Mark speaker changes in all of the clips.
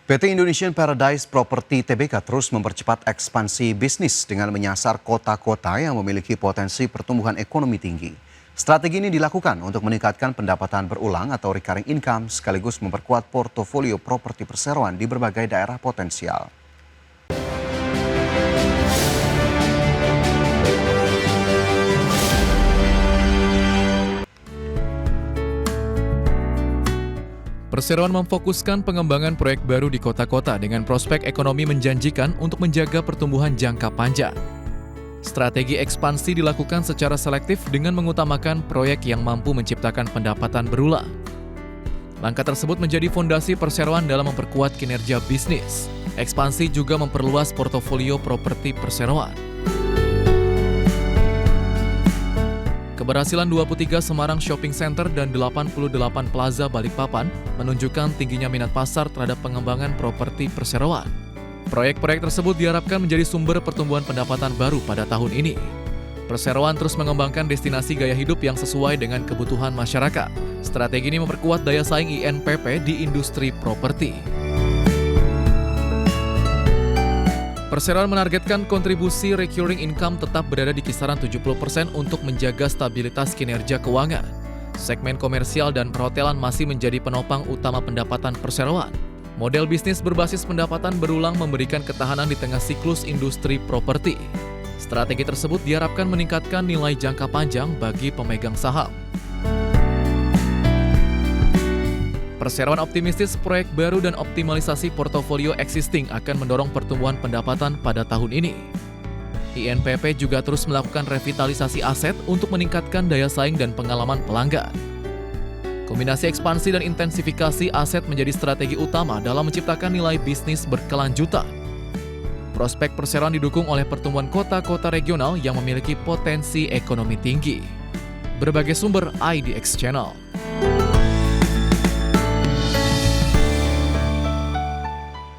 Speaker 1: PT Indonesian Paradise Property Tbk terus mempercepat ekspansi bisnis dengan menyasar kota-kota yang memiliki potensi pertumbuhan ekonomi tinggi. Strategi ini dilakukan untuk meningkatkan pendapatan berulang atau recurring income sekaligus memperkuat portofolio properti perseroan di berbagai daerah potensial.
Speaker 2: Perseroan memfokuskan pengembangan proyek baru di kota-kota dengan prospek ekonomi menjanjikan untuk menjaga pertumbuhan jangka panjang. Strategi ekspansi dilakukan secara selektif dengan mengutamakan proyek yang mampu menciptakan pendapatan berulang. Langkah tersebut menjadi fondasi perseroan dalam memperkuat kinerja bisnis. Ekspansi juga memperluas portofolio properti perseroan. Keberhasilan 23 Semarang Shopping Center dan 88 Plaza Balikpapan menunjukkan tingginya minat pasar terhadap pengembangan properti perseroan. Proyek-proyek tersebut diharapkan menjadi sumber pertumbuhan pendapatan baru pada tahun ini. Perseroan terus mengembangkan destinasi gaya hidup yang sesuai dengan kebutuhan masyarakat. Strategi ini memperkuat daya saing INPP di industri properti. Perseroan menargetkan kontribusi recurring income tetap berada di kisaran 70% untuk menjaga stabilitas kinerja keuangan. Segmen komersial dan perhotelan masih menjadi penopang utama pendapatan perseroan. Model bisnis berbasis pendapatan berulang memberikan ketahanan di tengah siklus industri properti. Strategi tersebut diharapkan meningkatkan nilai jangka panjang bagi pemegang saham. Perseroan optimistis proyek baru dan optimalisasi portofolio existing akan mendorong pertumbuhan pendapatan pada tahun ini. INPP juga terus melakukan revitalisasi aset untuk meningkatkan daya saing dan pengalaman pelanggan. Kombinasi ekspansi dan intensifikasi aset menjadi strategi utama dalam menciptakan nilai bisnis berkelanjutan. Prospek perseroan didukung oleh pertumbuhan kota-kota regional yang memiliki potensi ekonomi tinggi. Berbagai sumber IDX Channel.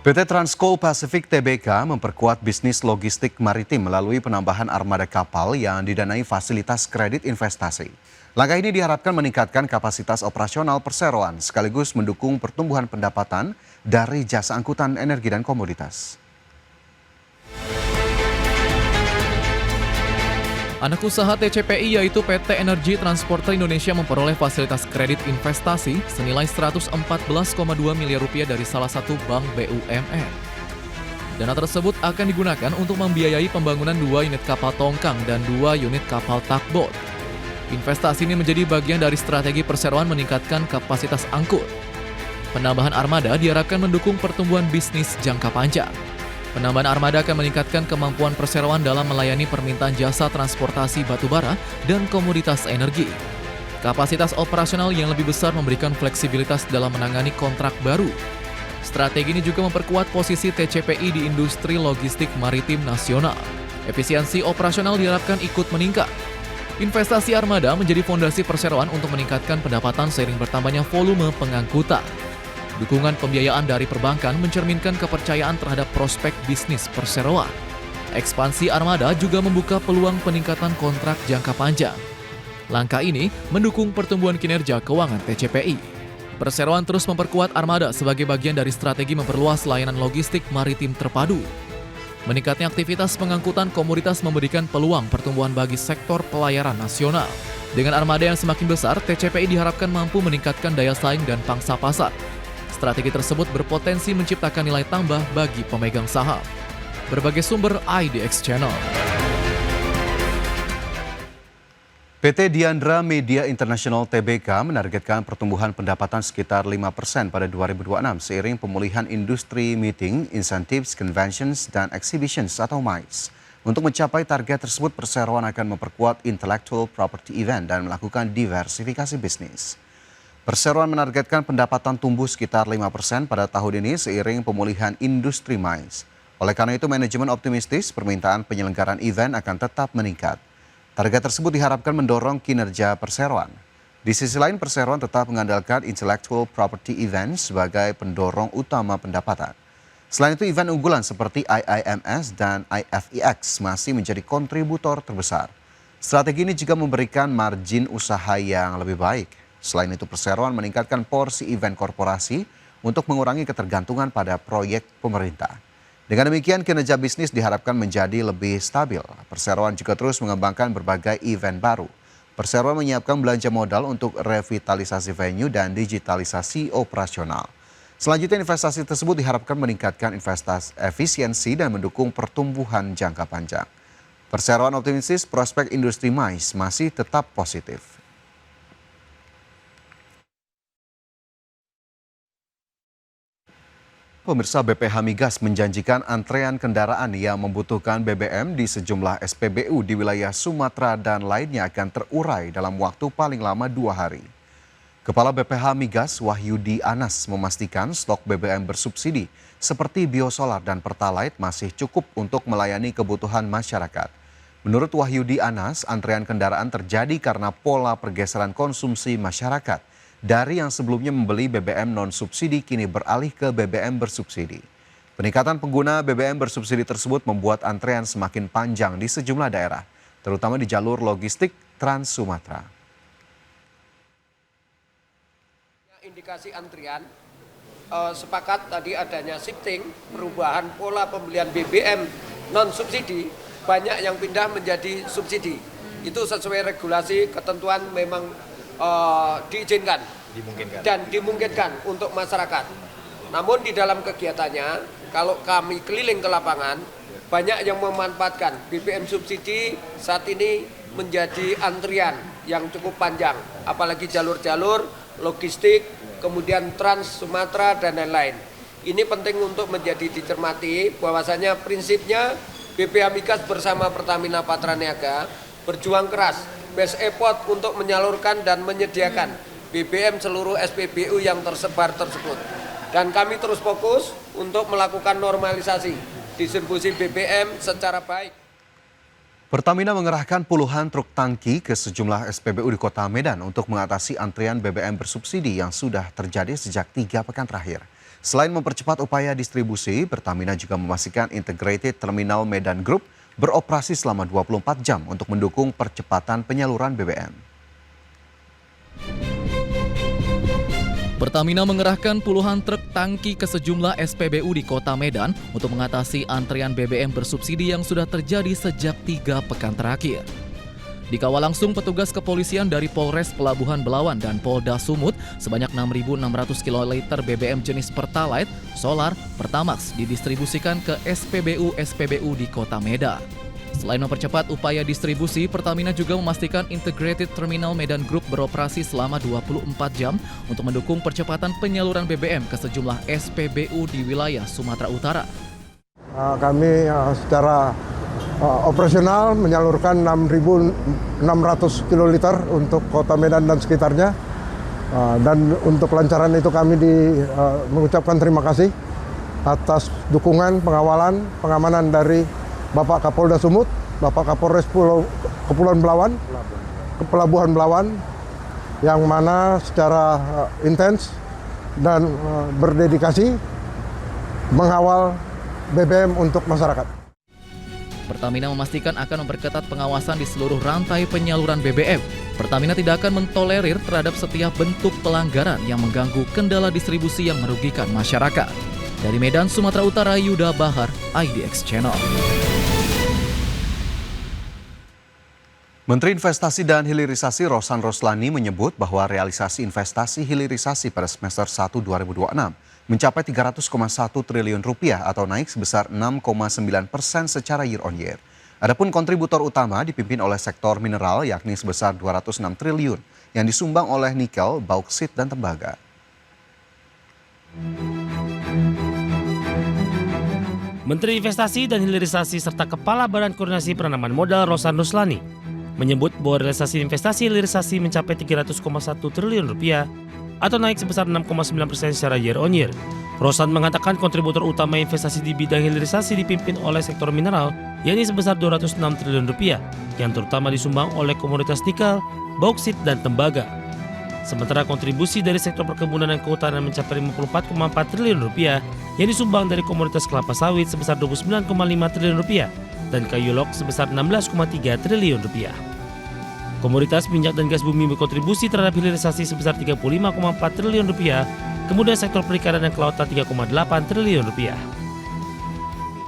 Speaker 1: PT Transcoal Pacific Tbk memperkuat bisnis logistik maritim melalui penambahan armada kapal yang didanai fasilitas kredit investasi. Langkah ini diharapkan meningkatkan kapasitas operasional perseroan sekaligus mendukung pertumbuhan pendapatan dari jasa angkutan energi dan komoditas.
Speaker 2: Anak usaha TCPI yaitu PT Energi Transporter Indonesia memperoleh fasilitas kredit investasi senilai Rp114,2 miliar dari salah satu bank BUMN. Dana tersebut akan digunakan untuk membiayai pembangunan 2 unit kapal tongkang dan 2 unit kapal tugboat. Investasi ini menjadi bagian dari strategi perseroan meningkatkan kapasitas angkut. Penambahan armada diharapkan mendukung pertumbuhan bisnis jangka panjang. Penambahan armada akan meningkatkan kemampuan perseroan dalam melayani permintaan jasa transportasi batubara dan komoditas energi. Kapasitas operasional yang lebih besar memberikan fleksibilitas dalam menangani kontrak baru. Strategi ini juga memperkuat posisi TCPI di industri logistik maritim nasional. Efisiensi operasional diharapkan ikut meningkat. Investasi armada menjadi fondasi perseroan untuk meningkatkan pendapatan seiring bertambahnya volume pengangkutan. Dukungan pembiayaan dari perbankan mencerminkan kepercayaan terhadap prospek bisnis perseroan. Ekspansi armada juga membuka peluang peningkatan kontrak jangka panjang. Langkah ini mendukung pertumbuhan kinerja keuangan TCPI. Perseroan terus memperkuat armada sebagai bagian dari strategi memperluas layanan logistik maritim terpadu. Meningkatnya aktivitas pengangkutan komoditas memberikan peluang pertumbuhan bagi sektor pelayaran nasional. Dengan armada yang semakin besar, TCPI diharapkan mampu meningkatkan daya saing dan pangsa pasar. Strategi tersebut berpotensi menciptakan nilai tambah bagi pemegang saham. Berbagai sumber IDX Channel.
Speaker 1: PT Diandra Media International Tbk menargetkan pertumbuhan pendapatan sekitar 5% pada 2026 seiring pemulihan industri meeting, incentives, conventions, dan exhibitions atau MICE. Untuk mencapai target tersebut, perseroan akan memperkuat intellectual property event dan melakukan diversifikasi bisnis. Perseroan menargetkan pendapatan tumbuh sekitar 5% pada tahun ini seiring pemulihan industri MICE. Oleh karena itu, manajemen optimistis permintaan penyelenggaraan event akan tetap meningkat. Target tersebut diharapkan mendorong kinerja perseroan. Di sisi lain, perseroan tetap mengandalkan intellectual property event sebagai pendorong utama pendapatan. Selain itu, event unggulan seperti IIMS dan IFEX masih menjadi kontributor terbesar. Strategi ini juga memberikan margin usaha yang lebih baik. Selain itu, perseroan meningkatkan porsi event korporasi untuk mengurangi ketergantungan pada proyek pemerintah. Dengan demikian, kinerja bisnis diharapkan menjadi lebih stabil. Perseroan juga terus mengembangkan berbagai event baru. Perseroan menyiapkan belanja modal untuk revitalisasi venue dan digitalisasi operasional. Selanjutnya, investasi tersebut diharapkan meningkatkan efisiensi dan mendukung pertumbuhan jangka panjang. Perseroan optimistis prospek industri mais masih tetap positif. Pemirsa, BPH Migas menjanjikan antrean kendaraan yang membutuhkan BBM di sejumlah SPBU di wilayah Sumatera dan lainnya akan terurai dalam waktu paling lama 2 hari. Kepala BPH Migas Wahyudi Anas memastikan stok BBM bersubsidi seperti biosolar dan pertalite masih cukup untuk melayani kebutuhan masyarakat. Menurut Wahyudi Anas, antrean kendaraan terjadi karena pola pergeseran konsumsi masyarakat. Dari yang sebelumnya membeli BBM non-subsidi kini beralih ke BBM bersubsidi. Peningkatan pengguna BBM bersubsidi tersebut membuat antrean semakin panjang di sejumlah daerah, terutama di jalur logistik Trans Sumatera.
Speaker 3: Indikasi antrian, sepakat tadi adanya shifting, perubahan pola pembelian BBM non-subsidi, banyak yang pindah menjadi subsidi. Itu sesuai regulasi, ketentuan memang diizinkan dan dimungkinkan untuk masyarakat. Namun di dalam kegiatannya, kalau kami keliling ke lapangan, banyak yang memanfaatkan BBM subsidi saat ini menjadi antrian yang cukup panjang, apalagi jalur-jalur logistik, kemudian Trans Sumatera dan lain-lain. Ini penting untuk menjadi dicermati bahwasanya prinsipnya BPH Migas bersama Pertamina Patraniaga berjuang keras best effort untuk menyalurkan dan menyediakan BBM seluruh SPBU yang tersebar tersebut. Dan kami terus fokus untuk melakukan normalisasi distribusi BBM secara baik.
Speaker 1: Pertamina mengerahkan puluhan truk tangki ke sejumlah SPBU di Kota Medan untuk mengatasi antrian BBM bersubsidi yang sudah terjadi sejak 3 pekan terakhir. Selain mempercepat upaya distribusi, Pertamina juga memastikan Integrated Terminal Medan Group beroperasi selama 24 jam untuk mendukung percepatan penyaluran BBM.
Speaker 2: Pertamina mengerahkan puluhan truk tangki ke sejumlah SPBU di Kota Medan untuk mengatasi antrean BBM bersubsidi yang sudah terjadi sejak 3 pekan terakhir. Dikawal langsung petugas kepolisian dari Polres Pelabuhan Belawan dan Polda Sumut, sebanyak 6.600 kiloliter BBM jenis Pertalite, Solar, Pertamax didistribusikan ke SPBU-SPBU di Kota Medan. Selain mempercepat upaya distribusi, Pertamina juga memastikan Integrated Terminal Medan Group beroperasi selama 24 jam untuk mendukung percepatan penyaluran BBM ke sejumlah SPBU di wilayah Sumatera Utara.
Speaker 4: Kami secara operasional menyalurkan 6.600 kiloliter untuk Kota Medan dan sekitarnya. Dan untuk kelancaran itu kami mengucapkan terima kasih atas dukungan, pengawalan, pengamanan dari Bapak Kapolda Sumut, Bapak Kapolres Kepulauan Belawan, Pelabuhan Belawan, yang mana secara intens dan berdedikasi mengawal BBM untuk masyarakat.
Speaker 2: Pertamina memastikan akan memperketat pengawasan di seluruh rantai penyaluran BBM. Pertamina tidak akan mentolerir terhadap setiap bentuk pelanggaran yang mengganggu kendala distribusi yang merugikan masyarakat. Dari Medan, Sumatera Utara, Yuda Bahar, IDX Channel.
Speaker 1: Menteri Investasi dan Hilirisasi Rosan Roslani menyebut bahwa realisasi investasi hilirisasi pada semester 1 2026 mencapai 300,1 triliun rupiah atau naik sebesar 6,9% secara year on year. Adapun kontributor utama dipimpin oleh sektor mineral yakni sebesar 206 triliun yang disumbang oleh nikel, bauksit, dan tembaga.
Speaker 5: Menteri Investasi dan Hilirisasi serta Kepala Badan Koordinasi Penanaman Modal Rosan Roslani menyebut bahwa realisasi investasi hilirisasi mencapai 300,1 triliun rupiah atau naik sebesar 6,9% secara year on year. Rosan mengatakan kontributor utama investasi di bidang hilirisasi dipimpin oleh sektor mineral, yakni sebesar 206 triliun rupiah, yang terutama disumbang oleh komoditas nikel, bauksit, dan tembaga. Sementara kontribusi dari sektor perkebunan dan kehutanan mencapai 54,4 triliun rupiah, yang disumbang dari komoditas kelapa sawit sebesar 29,5 triliun rupiah, dan kayu log sebesar 16,3 triliun rupiah. Komoditas minyak dan gas bumi berkontribusi terhadap hilirisasi sebesar 35,4 triliun rupiah kemudian sektor perikanan dan kelautan 3,8 triliun rupiah.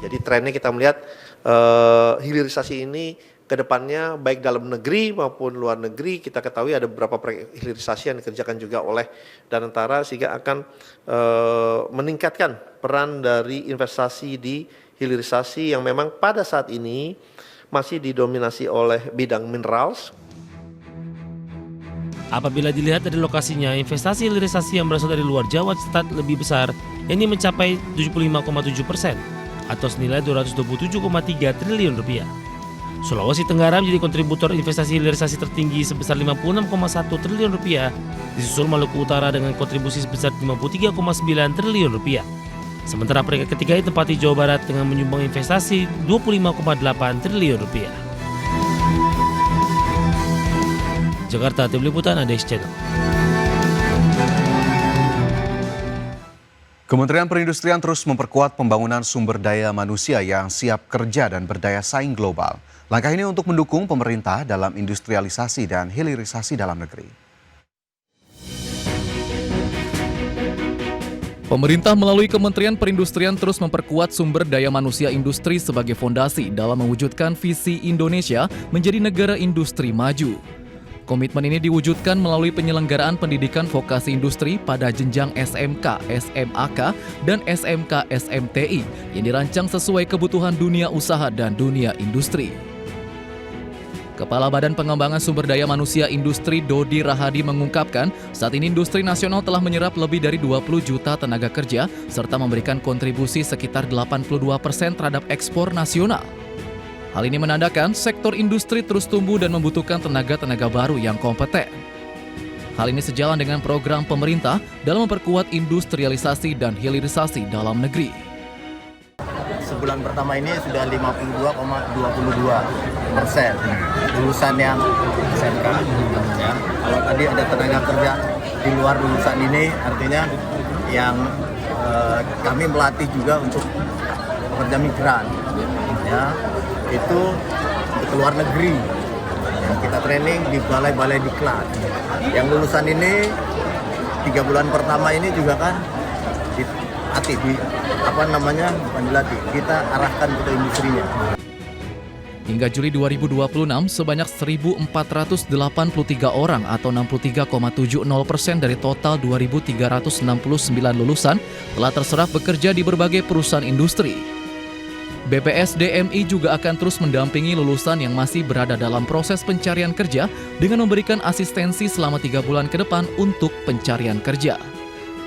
Speaker 6: Jadi trennya kita melihat hilirisasi ini ke depannya baik dalam negeri maupun luar negeri, kita ketahui ada beberapa proyek hilirisasi yang dikerjakan juga oleh Danantara sehingga akan meningkatkan peran dari investasi di hilirisasi yang memang pada saat ini masih didominasi oleh bidang minerals.
Speaker 5: Apabila dilihat dari lokasinya, investasi hilirisasi yang berasal dari luar Jawa tercatat lebih besar, yakni mencapai 75,7% atau senilai 227,3 triliun rupiah. Sulawesi Tenggara menjadi kontributor investasi hilirisasi tertinggi sebesar 56,1 triliun rupiah, disusul Maluku Utara dengan kontribusi sebesar 53,9 triliun rupiah. Sementara peringkat ketiga ditempati Jawa Barat dengan menyumbang investasi 25,8 triliun rupiah. Jakarta, Tim Liputan, ADX Channel.
Speaker 1: Kementerian Perindustrian terus memperkuat pembangunan sumber daya manusia yang siap kerja dan berdaya saing global. Langkah ini untuk mendukung pemerintah dalam industrialisasi dan hilirisasi dalam negeri.
Speaker 2: Pemerintah melalui Kementerian Perindustrian terus memperkuat sumber daya manusia industri sebagai fondasi dalam mewujudkan visi Indonesia menjadi negara industri maju. Komitmen ini diwujudkan melalui penyelenggaraan pendidikan vokasi industri pada jenjang SMK, SMAK, dan SMK SMTI yang dirancang sesuai kebutuhan dunia usaha dan dunia industri. Kepala Badan Pengembangan Sumber Daya Manusia Industri Dodi Rahadi mengungkapkan, saat ini industri nasional telah menyerap lebih dari 20 juta tenaga kerja serta memberikan kontribusi sekitar 82% terhadap ekspor nasional. Hal ini menandakan sektor industri terus tumbuh dan membutuhkan tenaga-tenaga baru yang kompeten. Hal ini sejalan dengan program pemerintah dalam memperkuat industrialisasi dan hilirisasi dalam negeri.
Speaker 7: Sebulan pertama ini sudah 52,22% lulusan yang SMK. Ya. Kalau tadi ada tenaga kerja di luar lulusan ini, artinya yang kami melatih juga untuk pekerja migran. Ya. Itu ke luar negeri yang kita training di balai-balai diklat. Yang lulusan ini 3 bulan pertama ini juga kan dilatih bukan dilatih, kita arahkan ke industrinya.
Speaker 2: Hingga Juli 2026, sebanyak 1.483 orang atau 63,70% dari total 2.369 lulusan telah terserap bekerja di berbagai perusahaan industri. BPSDMI juga akan terus mendampingi lulusan yang masih berada dalam proses pencarian kerja dengan memberikan asistensi selama 3 bulan ke depan untuk pencarian kerja.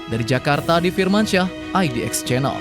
Speaker 2: Dari Jakarta, Adi Firmansyah, IDX Channel.